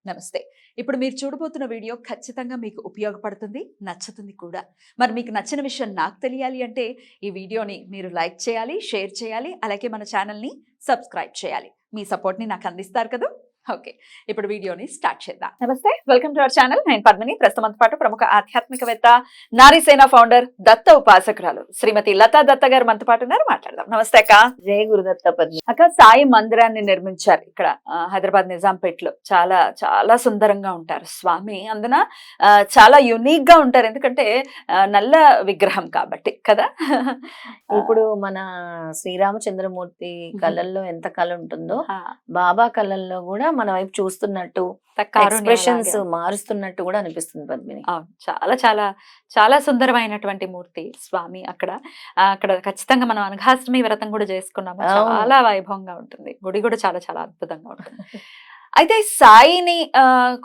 నమస్తే. ఇప్పుడు మీరు చూడబోతున్న వీడియో ఖచ్చితంగా మీకు ఉపయోగపడుతుంది, నచ్చుతుంది కూడా. మరి మీకు నచ్చిన విషయం నాకు తెలియాలి అంటే ఈ వీడియోని మీరు లైక్ చేయాలి, షేర్ చేయాలి, అలాగే మన ఛానల్‌ని సబ్స్క్రైబ్ చేయాలి. మీ సపోర్ట్‌ని నాకు అందిస్తారు కదా! ఓకే. ఇప్పుడు వీడియోని స్టార్ట్ చేద్దాం. నమస్తే. Welcome to our channel. నేను పద్మిని. ప్రస్తుతం పాటు ప్రముఖ ఆధ్యాత్మికవేత్త, నారీసేన ఫౌండర్, దత్త ఉపాసకురాలు శ్రీమతి లతా దత్త గారు మనతో పాటు ఉన్నారు. మాట్లాడదాం. నమస్తే అక్క. జయ గురుదత్త పద్మి. అక్క, సాయి మందిరాన్ని నిర్మించారు ఇక్కడ హైదరాబాద్ నిజాంపేటలో. చాలా చాలా సుందరంగా ఉంటారు స్వామి. అందున చాలా యునిక్ గా ఉంటారు. ఎందుకంటే నల్ల విగ్రహం కాబట్టి కదా. ఇప్పుడు మన శ్రీరామచంద్రమూర్తి కళ్ళల్లో ఎంత కళ ఉంటుందో బాబా కళ్ళల్లో కూడా మన వైపు చూస్తున్నట్టు, ఎక్స్ప్రెషన్స్ మారుస్తున్నట్టు కూడా అనిపిస్తుంది పద్మిని. చాలా చాలా చాలా సుందరమైనటువంటి మూర్తి స్వామి. అక్కడ ఖచ్చితంగా మనం అనఘాష్టమి వ్రతం కూడా చేసుకున్నాము. చాలా వైభవంగా ఉంటుంది. గుడి కూడా చాలా చాలా అద్భుతంగా ఉంటుంది. అయితే సాయిని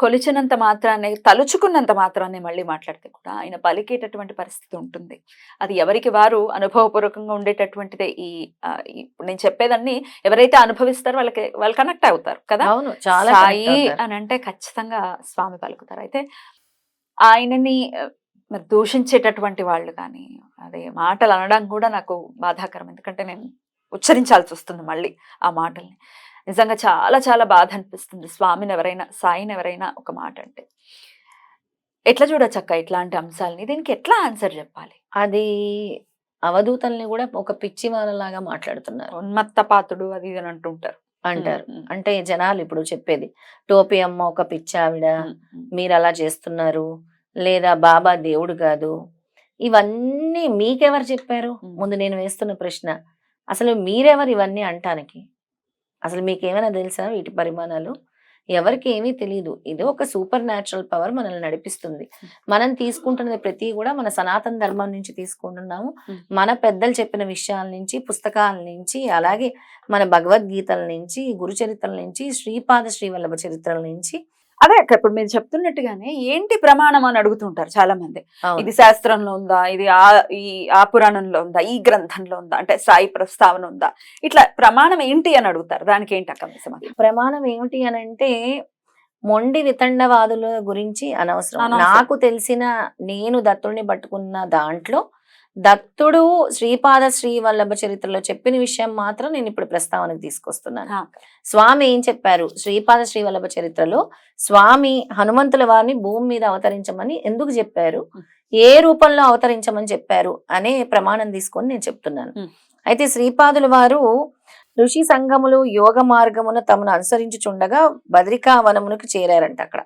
కొలిచినంత మాత్రాన్ని, తలుచుకున్నంత మాత్రాన్ని మళ్ళీ మాట్లాడితే కూడా ఆయన పలికేటటువంటి పరిస్థితి ఉంటుంది. అది ఎవరికి వారు అనుభవపూర్వకంగా ఉండేటటువంటిదే. ఇప్పుడు నేను చెప్పేదాన్ని ఎవరైతే అనుభవిస్తారో వాళ్ళు కనెక్ట్ అవుతారు కదా. సాయి అని అంటే ఖచ్చితంగా స్వామి పలుకుతారు. అయితే ఆయనని మరి దూషించేటటువంటి వాళ్ళు కానీ, అదే మాటలు అనడం కూడా నాకు బాధాకరం. ఎందుకంటే నేను ఉచ్చరించాల్సి వస్తుంది మళ్ళీ ఆ మాటల్ని. నిజంగా చాలా చాలా బాధ అనిపిస్తుంది సాయిని ఎవరైనా ఒక మాట అంటే. ఎట్లా చూడొచ్చు అక్క ఇట్లాంటి అంశాలని? దీనికి ఎట్లా ఆన్సర్ చెప్పాలి? అది అవధూతల్ని కూడా ఒక పిచ్చి వాళ్ళలాగా మాట్లాడుతున్నారు. ఉన్మత్త పాతుడు అది ఇది అని అంటుంటారు. అంటే జనాలు ఇప్పుడు చెప్పేది, టోపీ అమ్మ ఒక పిచ్చి ఆవిడ, మీరు అలా చేస్తున్నారు, లేదా బాబా దేవుడు కాదు. ఇవన్నీ మీకెవరు చెప్పారు? ముందు నేను వేస్తున్న ప్రశ్న, అసలు మీరెవరు ఇవన్నీ అంటానికి? అసలు మీకేమైనా తెలుసా వీటి పరిమాణాలు? ఎవరికి ఏమీ తెలియదు. ఇది ఒక సూపర్ న్యాచురల్ పవర్ మనల్ని నడిపిస్తుంది. మనం తీసుకుంటున్నది ప్రతి కూడా మన సనాతన ధర్మం నుంచి తీసుకుంటున్నాము. మన పెద్దలు చెప్పిన విషయాల నుంచి, పుస్తకాల నుంచి, అలాగే మన భగవద్గీతల నుంచి, గురు చరిత్రల నుంచి, శ్రీపాద శ్రీవల్లభ చరిత్రల నుంచి. అదే అక్క, ఇప్పుడు మీరు చెప్తున్నట్టుగానే ఏంటి ప్రమాణం అని అడుగుతుంటారు చాలా మంది. ఇది శాస్త్రంలో ఉందా, ఇది ఆ పురాణంలో ఉందా, ఈ గ్రంథంలో ఉందా, అంటే సాయి ప్రస్తావన ఉందా, ఇట్లా ప్రమాణం ఏంటి అని అడుగుతారు. దానికి ఏంటి అక్క ప్రమాణం ఏమిటి అని అంటే, మొండి వితండవాదుల గురించి అనవసరం. నాకు తెలిసిన, నేను దత్తుడిని పట్టుకున్న దాంట్లో దత్తుడు శ్రీపాద శ్రీవల్లభ చరిత్రలో చెప్పిన విషయం మాత్రం నేను ఇప్పుడు ప్రస్తావనకు తీసుకొస్తున్నాను. స్వామి ఏం చెప్పారు శ్రీపాద శ్రీవల్లభ చరిత్రలో? స్వామి హనుమంతుల వారిని భూమి మీద అవతరించమని ఎందుకు చెప్పారు, ఏ రూపంలో అవతరించమని చెప్పారు అనే ప్రమాణం తీసుకొని నేను చెప్తున్నాను. అయితే శ్రీపాదుల వారు ఋషి సంఘములు యోగ మార్గమును తమను అనుసరించుచుండగా బద్రికా వనమునకు చేరారంట. అక్కడ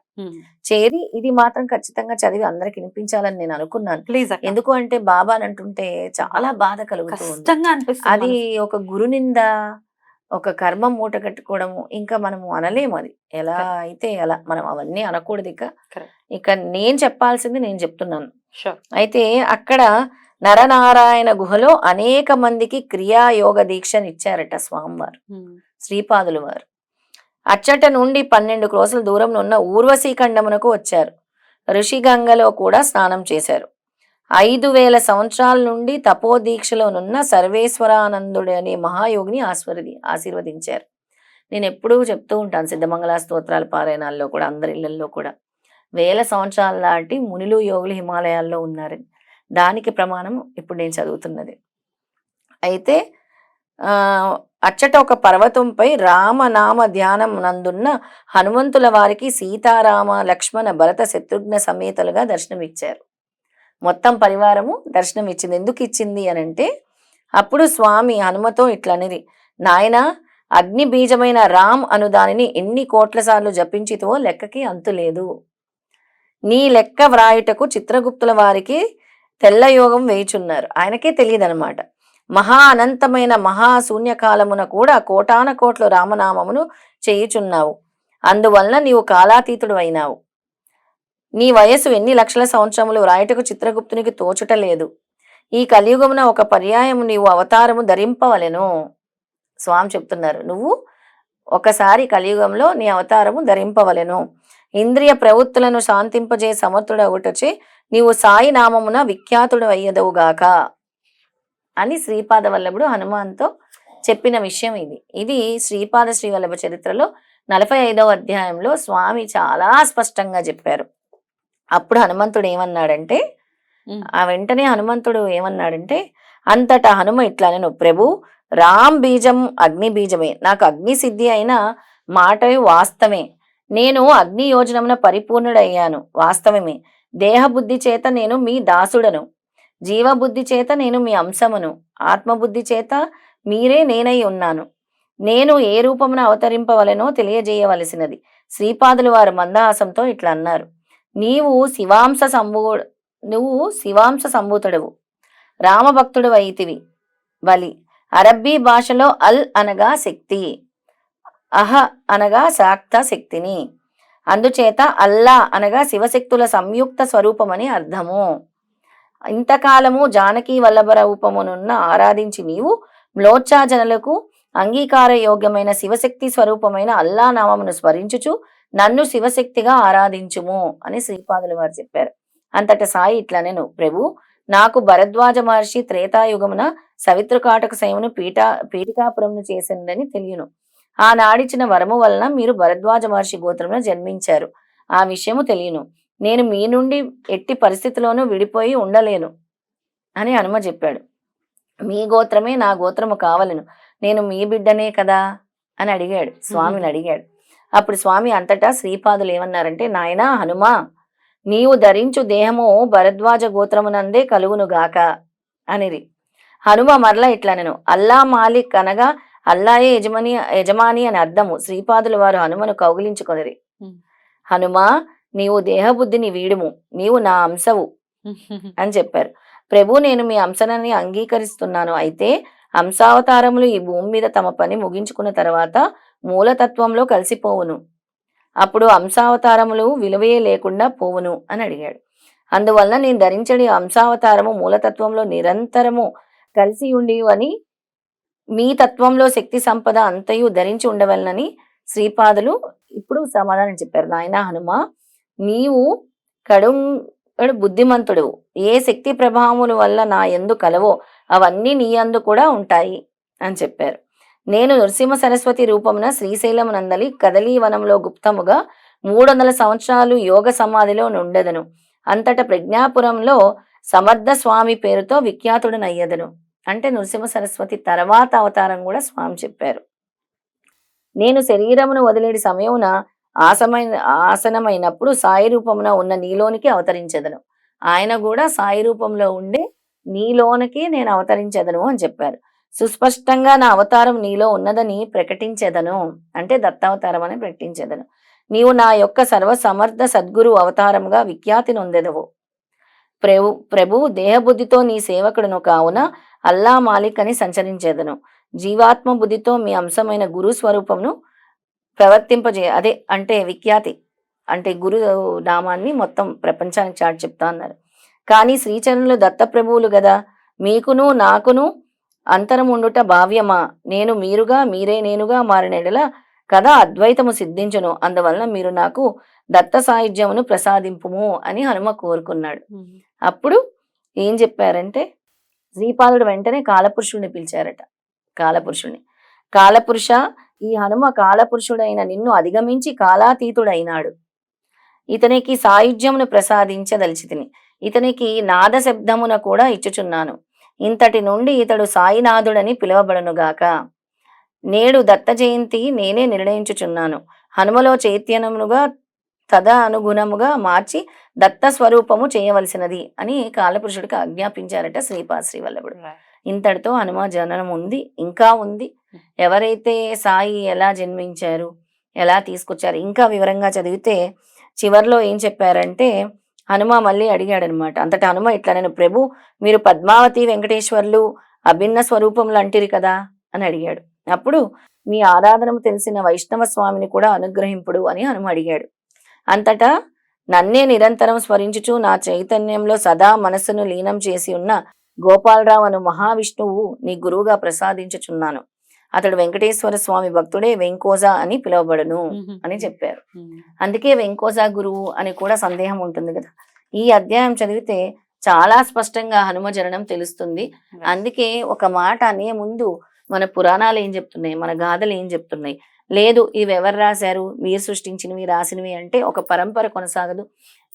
చేరి ఇది మాత్రం ఖచ్చితంగా చదివి అందరికి వినిపించాలని నేను అనుకున్నాను. ఎందుకు అంటే బాబా అని అంటుంటే చాలా బాధ కలుగుతుంది. అది ఒక గురునింద, ఒక కర్మ మూట కట్టుకోవడము. ఇంకా మనము అనలేము. అది ఎలా అయితే అలా, మనం అవన్నీ అనకూడదు. ఇక నేను చెప్పాల్సింది నేను చెప్తున్నాను. అయితే అక్కడ నరనారాయణ గుహలో అనేక మందికి క్రియాయోగ దీక్షనిచ్చారట స్వామివారు, శ్రీపాదుల వారు. అచ్చట నుండి 12 క్రోసుల దూరంలో ఉన్న ఊర్వశీఖండమునకు వచ్చారు. ఋషిగంగలో కూడా స్నానం చేశారు. 5000 సంవత్సరాల నుండి తపోదీక్షలోనున్న సర్వేశ్వరానందుడు అనే మహాయోగిని ఆశీర్వదించారు. నేను ఎప్పుడూ చెప్తూ ఉంటాను, సిద్ధమంగళ స్తోత్రాల పారాయణాల్లో కూడా, అందరి ఇళ్లలో కూడా 1000 సంవత్సరాల దాటి మునులు యోగులు హిమాలయాల్లో ఉన్నారని. దానికి ప్రమాణం ఇప్పుడు నేను చదువుతున్నది. అయితే అచ్చట ఒక పర్వతంపై రామనామ ధ్యానం నందున్న హనుమంతుల వారికి సీతారామ లక్ష్మణ భరత శత్రుఘ్న సమేతలుగా దర్శనమిచ్చారు. మొత్తం పరివారము దర్శనం ఇచ్చింది. ఎందుకు ఇచ్చింది అనంటే, అప్పుడు స్వామి హనుమతో ఇట్లనిది, నాయన అగ్ని బీజమైన రామ్ అను దానిని ఎన్ని కోట్ల సార్లు జపించితో లెక్కకి అంతులేదు. నీ లెక్క వ్రాయుటకు చిత్రగుప్తుల వారికి తెల్లయోగం వేయుచున్నారు. ఆయనకే తెలియదు అనమాట. మహా అనంతమైన మహాశూన్యకాలమున కూడా కోటాన కోట్ల రామనామమును చేయుచున్నావు. అందువలన నీవు కాలాతీతుడు అయినావు. నీ వయస్సు ఎన్ని లక్షల సంవత్సరములు వ్రాయుటకు చిత్రగుప్తునికి తోచుట లేదు. ఈ కలియుగమున ఒక పర్యాయము నీవు అవతారము ధరింపవలెను. స్వామి చెప్తున్నారు, నువ్వు ఒకసారి కలియుగంలో నీ అవతారము ధరింపవలెను. ఇంద్రియ ప్రవృత్తులను శాంతింపజే సమర్థుడు ఒకటొచ్చి నీవు సాయి నామమున విఖ్యాతుడు అయ్యదవుగాక అని శ్రీపాద వల్లభుడు హనుమాన్తో చెప్పిన విషయం ఇది. ఇది శ్రీపాద శ్రీవల్లభ చరిత్రలో 45వ అధ్యాయంలో స్వామి చాలా స్పష్టంగా చెప్పారు. అప్పుడు హనుమంతుడు ఏమన్నాడంటే, ఆ వెంటనే హనుమంతుడు ఏమన్నాడంటే, అంతటా హనుమ ఇట్లా నేను ప్రభు రామ్ బీజం అగ్ని బీజమే, నాకు అగ్ని సిద్ధి అయిన మాట వాస్తవమే. నేను అగ్ని యోజనమున పరిపూర్ణుడయ్యాను, వాస్తవమే. దేహబుద్ధి చేత నేను మీ దాసుడను, జీవబుద్ధి చేత నేను మీ అంశమును, ఆత్మబుద్ధి చేత మీరే నేనై ఉన్నాను. నేను ఏ రూపమున అవతరింపవలెనో తెలియజేయవలసినది. శ్రీపాదులు వారు మందహాసంతో ఇట్లా అన్నారు, నీవు శివాంశ సంభూతుడవు, రామభక్తుడు అయితివి. బలి అరబ్బీ భాషలో అల్ అనగా శక్తి, అహ అనగా శాక్త శక్తిని, అందుచేత అల్లా అనగా శివశక్తుల సంయుక్త స్వరూపమని అర్థము. ఇంతకాలము జానకీ వల్లభ రూపమునున్న ఆరాధించి నీవు మ్లోచ్ఛాజనులకు అంగీకార యోగ్యమైన శివశక్తి స్వరూపమైన అల్లా నామమును స్మరించుచు నన్ను శివశక్తిగా ఆరాధించుము అని శ్రీపాదులు వారు చెప్పారు. అంతట సాయి ఇట్లా నేను ప్రభు నాకు భరద్వాజ మహర్షి త్రేతాయుగమున సవితృకాటక శయమును పీఠికాపురమును చేసిందని తెలియను. ఆనాడిచిన వరము వలన మీరు భరద్వాజ మహర్షి గోత్రమున జన్మించారు, ఆ విషయము తెలియను. నేను మీ నుండి ఎట్టి పరిస్థితిలోనూ విడిపోయి ఉండలేను అని హనుమ చెప్పాడు. మీ గోత్రమే నా గోత్రము కావలను, నేను మీ బిడ్డనే కదా అని అడిగాడు, స్వామిని అడిగాడు. అప్పుడు స్వామి అంతటా శ్రీపాదులు ఏమన్నారంటే, నాయనా హనుమా, నీవు ధరించు దేహము భరద్వాజ గోత్రమునందే కలుగునుగాక అనిది. హనుమ మరలా ఇట్లా నేను అల్లా మాలిక్ అనగా అల్లాయే యజమాని అని అర్థము. శ్రీపాదులు వారు హనుమను కౌగిలించుకొనిరి. హనుమా, నీవు దేహబుద్ధిని వీడుము, నీవు నా అంశవు అని చెప్పారు. ప్రభు నేను మీ అంశనని అంగీకరిస్తున్నాను, అయితే అంశావతారములు ఈ భూమి మీద తమ పని ముగించుకున్న తర్వాత మూలతత్వంలో కలిసిపోవును, అప్పుడు అంశావతారములు విలువయే లేకుండా పోవును అని అడిగాడు. అందువలన నేను ధరించడి అంశావతారము మూలతత్వంలో నిరంతరము కలిసి ఉండి అని మీ తత్వంలో శక్తి సంపద అంతయు ధరించి ఉండవలనని శ్రీపాదులు ఇప్పుడు సమాధానం చెప్పారు. నాయనా హనుమ, నీవు కడు బుద్ధిమంతుడు, ఏ శక్తి ప్రభావముల వల్ల నా యందు కలవో అవన్నీ నీ యందు కూడా ఉంటాయి అని చెప్పారు. నేను నృసింహ సరస్వతి రూపమున శ్రీశైలమునందలి కదలీవనంలో గుప్తముగా 300 సంవత్సరాలు యోగ సమాధిలో నుండెదను. అంతట ప్రజ్ఞాపురంలో సమర్థ స్వామి పేరుతో విఖ్యాతుడనయ్యదను. అంటే నృసింహ సరస్వతి తర్వాత అవతారం కూడా స్వామి చెప్పారు. నేను శరీరమును వదిలేడి సమయమున ఆసనమైనప్పుడు సాయి రూపమున ఉన్న నీలోనికి అవతరించెదను. ఆయన కూడా సాయి రూపంలో ఉండే నీలోనికి నేను అవతరించెదను అని చెప్పారు. సుస్పష్టంగా నా అవతారం నీలో ఉన్నదని ప్రకటించెదను, అంటే దత్తావతారం అని ప్రకటించెదను. నీవు నా యొక్క సర్వసమర్థ సద్గురు అవతారముగా విఖ్యాతి నొందెదవు. ప్రభు దేహబుద్ధితో నీ సేవకుడును కావున అల్లా మాలిక్ అని సంచరించేదను. జీవాత్మ బుద్ధితో మీ అంశమైన గురు స్వరూపమును అదే అంటే విఖ్యాతి అంటే గురు నామాన్ని మొత్తం ప్రపంచానికి చాటి చెప్తా అన్నారు. కానీ శ్రీచరణులు దత్తప్రభువులు గదా, మీకును నాకును అంతరం ఉండుట భావ్యమా? నేను మీరుగా మీరే నేనుగా మారిన ఎడల కదా అద్వైతము సిద్ధించును. అందువలన మీరు నాకు దత్త సాయుధ్యమును ప్రసాదింపుము అని హనుమ కోరుకున్నాడు. అప్పుడు ఏం చెప్పారంటే, శ్రీపాదుడు వెంటనే కాలపురుషుడిని పిలిచారట. కాలపురుష, ఈ హనుమ కాలపురుషుడైన నిన్ను అధిగమించి కాలాతీతుడైనాడు. ఇతనికి సాయుధ్యమును ప్రసాదించదలిచితిని. ఇతనికి నాద శబ్దమున కూడా ఇచ్చుచున్నాను. ఇంతటి నుండి ఇతడు సాయినాథుడని పిలువబడునుగాక. నేడు దత్త జయంతి నేనే నిర్ణయించుచున్నాను. హనుమలో చైతన్యముగా తద అనుగుణముగా మార్చి దత్త స్వరూపము చేయవలసినది అని కాలపురుషుడికి ఆజ్ఞాపించారట శ్రీవల్లభుడు. ఇంతటితో హనుమ జననం ఉంది, ఇంకా ఉంది. ఎవరైతే సాయి ఎలా జన్మించారు, ఎలా తీసుకొచ్చారు, ఇంకా వివరంగా చదివితే చివర్లో ఏం చెప్పారంటే, హనుమ మళ్ళీ అడిగాడనమాట. అంతటా హనుమ ఇట్లా నేను ప్రభు మీరు పద్మావతి వెంకటేశ్వర్లు అభిన్న స్వరూపములు అంటిరి కదా అని అడిగాడు. అప్పుడు మీ ఆరాధనము తెలిసిన వైష్ణవ స్వామిని కూడా అనుగ్రహింపుడు అని హనుమ అడిగాడు. అంతటా నన్నే నిరంతరం స్మరించుచు నా చైతన్యంలో సదా మనస్సును లీనం చేసి ఉన్న గోపాలరావు అను మహావిష్ణువు నీ గురువుగా ప్రసాదించుచున్నాను. అతడు వెంకటేశ్వర స్వామి భక్తుడే వెంకోజా అని పిలువబడును అని చెప్పారు. అందుకే వెంకోజా గురువు అని కూడా సందేహం ఉంటుంది కదా. ఈ అధ్యాయం చదివితే చాలా స్పష్టంగా హనుమ జననం తెలుస్తుంది. అందుకే ఒక మాట అనే ముందు మన పురాణాలు ఏం చెప్తున్నాయి, మన గాథలు ఏం చెప్తున్నాయి. లేదు ఇవి ఎవరు రాశారు, మీరు సృష్టించినవి రాసినవి అంటే ఒక పరంపర కొనసాగదు.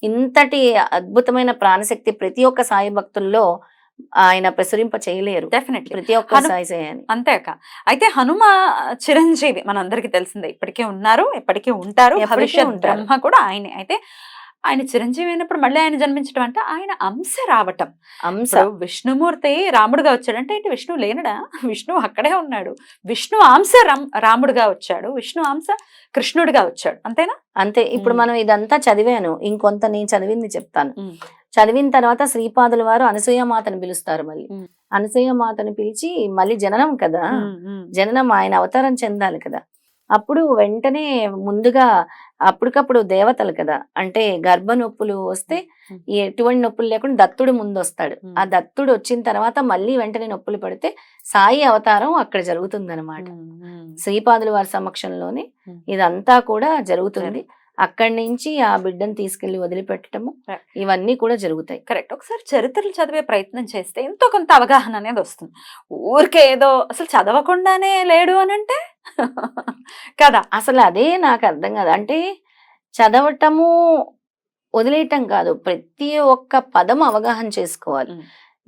ఇంతటి అద్భుతమైన ప్రాణశక్తి ప్రతి ఒక్క సాయి భక్తుల్లో ఆయన ప్రసరింప చేయలేరు. డెఫినెట్లీ ప్రతి ఒక్క హను సాయి అని. అంతేక అయితే హనుమ చిరంజీవి మనందరికీ తెలిసిందే, ఇప్పటికే ఉన్నారు, ఎప్పటికీ ఉంటారు, ఎప్పటికీ భవిష్యత్ ఉంటారు. బ్రహ్మ కూడా ఆయనే. అయితే ఆయన చిరంజీవి అయినప్పుడు మళ్ళీ ఆయన జన్మించడం అంటే ఆయన అంశ రావటం. అంశ ఇప్పుడు విష్ణుమూర్తి రాముడుగా వచ్చాడు అంటే ఏంటి, విష్ణువు లేనడా? విష్ణువు అక్కడే ఉన్నాడు. విష్ణు అంశ రాముడుగా వచ్చాడు, విష్ణు అంశ కృష్ణుడిగా వచ్చాడు, అంతేనా? అంతే. ఇప్పుడు మనం ఇదంతా చదివాను, ఇంకొంత నేను చదివింది చెప్తాను. ఉమ్, చదివిన తర్వాత శ్రీపాదుల వారు అనసూయమాతను పిలుస్తారు. మళ్ళీ ఉమ్, అనసూయమాతను పిలిచి మళ్ళీ జననం కదా, ఉమ్, జననం ఆయన అవతారం చెందాలి కదా. అప్పుడు వెంటనే ముందుగా అప్పటికప్పుడు దేవతలు కదా, అంటే గర్భ నొప్పులు వస్తే ఎటువంటి నొప్పులు లేకుండా దత్తుడు ముందు వస్తాడు. ఆ దత్తుడు వచ్చిన తర్వాత మళ్ళీ వెంటనే నొప్పులు పడితే సాయి అవతారం అక్కడ జరుగుతుందన్నమాట. శ్రీపాదుల వారి సమక్షంలోనే ఇదంతా కూడా జరుగుతుంది. అక్కడి నుంచి ఆ బిడ్డను తీసుకెళ్లి వదిలిపెట్టడము ఇవన్నీ కూడా జరుగుతాయి. కరెక్ట్. ఒకసారి చరిత్రలు చదివే ప్రయత్నం చేస్తే ఎంతో కొంత అవగాహన అనేది వస్తుంది. ఊరికే ఏదో అసలు చదవకుండానే లేడు అని అంటే కదా. అసలు అదే నాకు అర్థం కాదు. అంటే చదవటము వదిలేయటం కాదు, ప్రతి ఒక్క పదం అవగాహన చేసుకోవాలి.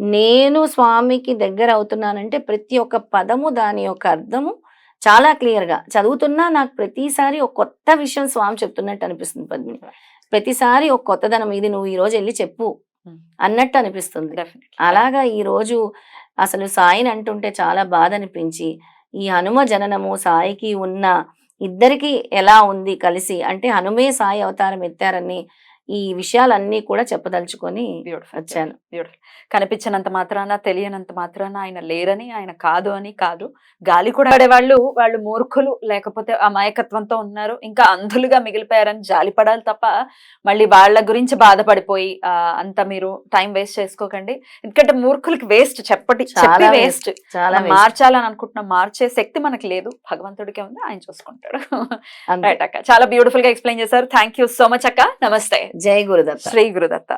నేను స్వామికి దగ్గర అవుతున్నానంటే ప్రతి ఒక్క పదము దాని యొక్క అర్థము చాలా క్లియర్ గా చదువుతున్నా నాకు ప్రతిసారి ఒక కొత్త విషయం స్వామి చెప్తున్నట్టు అనిపిస్తుంది పద్మిని. ప్రతిసారి ఒక కొత్తదనం, ఇది నువ్వు ఈ రోజు వెళ్ళి చెప్పు అన్నట్టు అనిపిస్తుంది. అలాగా ఈ రోజు అసలు సాయిని అంటుంటే చాలా బాధ అనిపించి, ఈ హనుమ జననము సాయికి ఉన్న ఇద్దరికి ఎలా ఉంది కలిసి, అంటే హనుమే సాయి అవతారం ఎత్తారని ఈ విషయాలన్నీ కూడా చెప్పదలుచుకొని వచ్చాను. బ్యూటిఫుల్. కనిపించినంత మాత్రాన, తెలియనంత మాత్రాన ఆయన లేరని, ఆయన కాదు అని కాదు. గాలి కూడా పడేవాళ్ళు వాళ్ళు మూర్ఖులు, లేకపోతే అమాయకత్వంతో ఉన్నారు, ఇంకా అంధులుగా మిగిలిపోయారని జాలిపడాలి తప్ప మళ్ళీ వాళ్ళ గురించి బాధపడిపోయి అంత మీరు టైం వేస్ట్ చేసుకోకండి. ఎందుకంటే మూర్ఖులకి వేస్ట్ చెప్పి వేస్ట్. మార్చాలని అనుకుంటున్నాం, మార్చే శక్తి మనకు లేదు, భగవంతుడికే ఉంది, ఆయన చూసుకుంటాడు. రైట్ అక్క, చాలా బ్యూటిఫుల్ గా ఎక్స్ప్లెయిన్ చేశారు. థ్యాంక్ యూ సో మచ్ అక్క. నమస్తే. జై గురుదత్త. శ్రీ గురుదత్త.